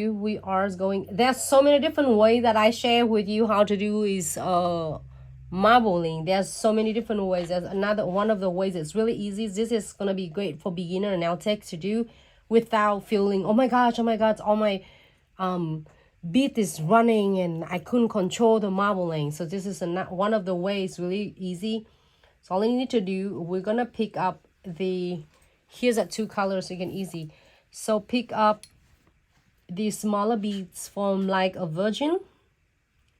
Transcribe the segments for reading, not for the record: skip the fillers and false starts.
we are going, there's so many different ways that I share with you how to do is marbling. There's so many different ways. There's another one of the ways it's really easy. This is gonna be great for beginner and L-Tech to do without feeling, oh my gosh, all my beat is running and I couldn't control the marbling. So this is one of the ways, really easy. So all you need to do, we're gonna pick up the, here's at 2 colors, so you can easy. So pick up the smaller beads from like a virgin,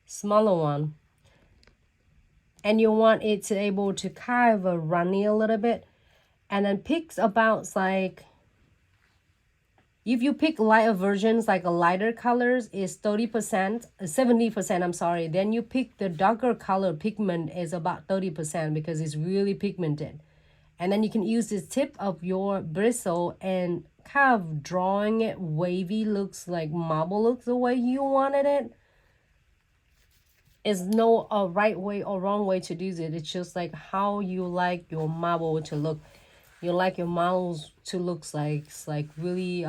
smaller one, and you want it to able to kind of runny a little bit, and then picks about like, if you pick lighter versions like a lighter colors is 30%, 70%, I'm sorry, then you pick the darker color pigment is about 30% because it's really pigmented. And then you can use this tip of your bristle and kind of drawing it wavy, looks like marble, looks the way you wanted it. It's no right way or wrong way to do it. It's just like how you like your marble to look. You like your marbles to look like really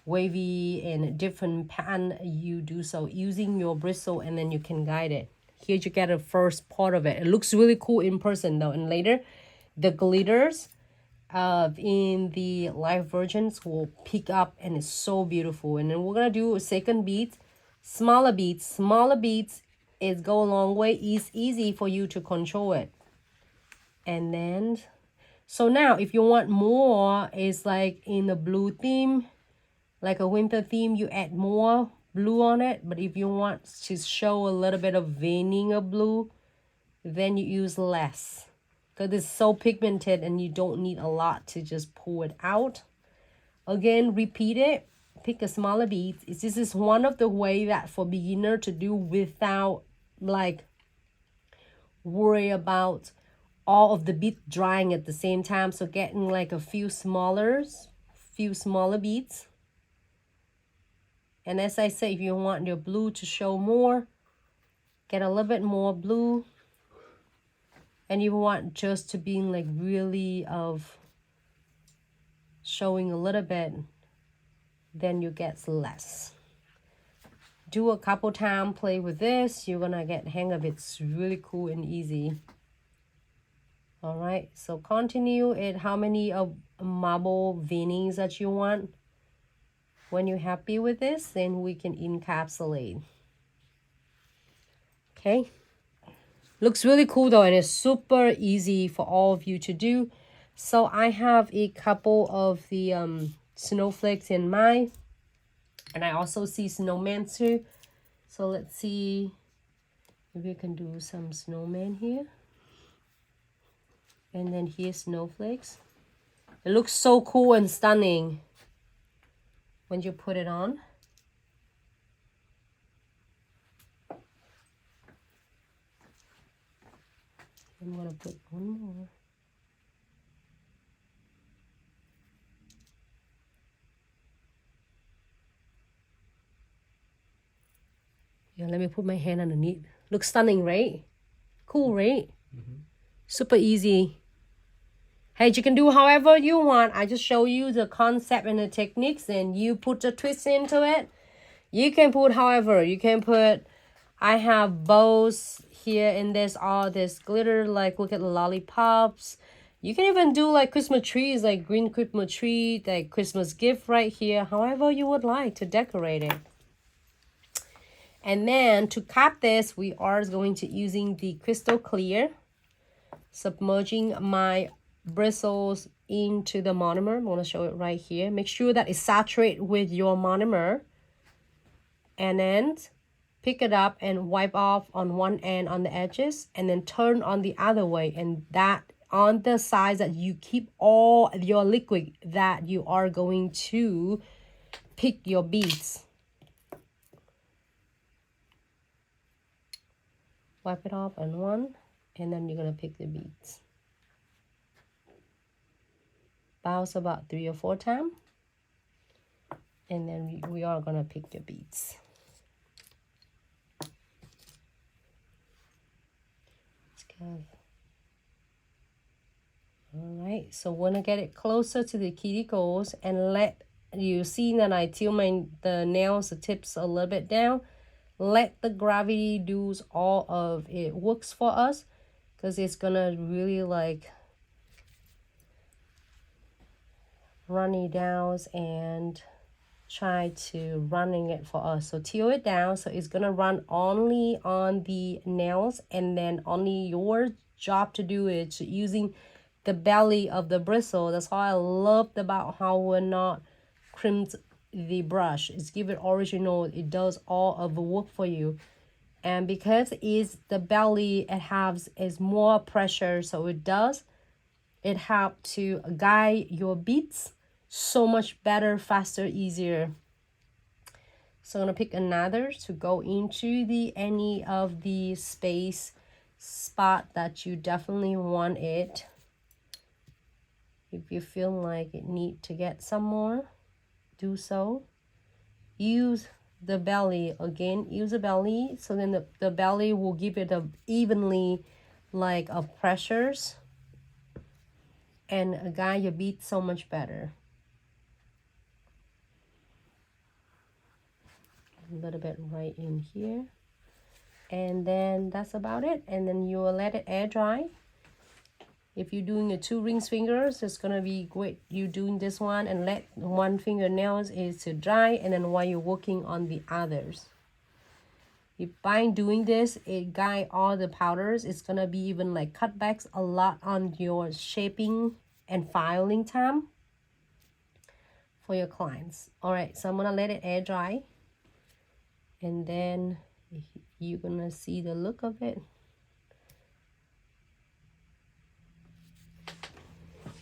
wavy and different pattern. You do so using your bristle, and then you can guide it. Here you get the first part of it. It looks really cool in person though, and later the glitters in the live versions will pick up, and it's so beautiful. And then we're gonna do a second bead, smaller beads. It go a long way. It's easy for you to control it. And then, so now if you want more, it's like in the blue theme, like a winter theme, you add more blue on it. But if you want to show a little bit of veining of blue, then you use less, because it's so pigmented and you don't need a lot to just pull it out. Again, repeat it. Pick a smaller bead. This is one of the way that for beginner to do without like worry about all of the bead drying at the same time. So getting like a few smaller beads. And as I say, if you want your blue to show more, get a little bit more blue. And you want just to be like really of showing a little bit, then you get less. Do a couple times, play with this, you're gonna get the hang of it. It's really cool and easy. All right, so continue it. How many of marble veinings that you want? When you're happy with this, then we can encapsulate. Okay, looks really cool though, and it's super easy for all of you to do. So I have a couple of the snowflakes in mind, and I also see snowman too. So let's see if we can do some snowman here. And then here's snowflakes. It looks so cool and stunning when you put it on. I'm gonna put one more. Yeah, let me put my hand underneath. Looks stunning, right? Cool, right? Super easy. Hey, you can do however you want. I just show you the concept and the techniques, and you put the twist into it. You can put however. You can put, I have bows here in this, all this glitter, like look at the lollipops. You can even do like Christmas trees, like green Christmas tree, like Christmas gift right here. However you would like to decorate it. And then to cap this, we are going to using the crystal clear, submerging my bristles into the monomer. I'm going to show it right here. Make sure that it's saturated with your monomer. And then pick it up and wipe off on one end on the edges, and then turn on the other way. And that on the sides that you keep all your liquid that you are going to pick your beads. Wipe it off on one, and then you're going to pick the beads. Bounce about 3 or 4 times, and then we are going to pick your beads. All right, so we're going to get it closer to the cuticles and let you see that I tilt the nails, the tips a little bit down. Let the gravity do all of it works for us, because it's gonna really like run it down and try to running it for us. So tilt it down, so it's gonna run only on the nails, and then only your job to do it using the belly of the bristle. That's how I loved about how we're not crimped the brush. It's give it original. It does all of the work for you. And because it's the belly, it has is more pressure, so it help to guide your beads so much better, faster, easier. So I'm gonna pick another to go into the any of the space spot that you definitely want it. If you feel like it need to get some more, do so. Use the belly again, use the belly, so then the belly will give it a evenly like of pressures and guide your bead so much better. A little bit right in here, and then that's about it. And then you will let it air dry. If you're doing a 2 rings fingers, it's gonna be great. You doing this one and let one fingernails is to dry, and then while you're working on the others. If by doing this, it guide all the powders. It's gonna be even like cutbacks a lot on your shaping and filing time for your clients. All right, so I'm gonna let it air dry, and then you're gonna see the look of it.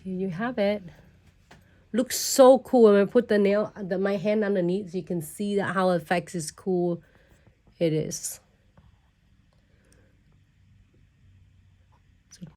Here you have it. Looks so cool. I'm gonna put my hand underneath so you can see that how it affects is cool it is.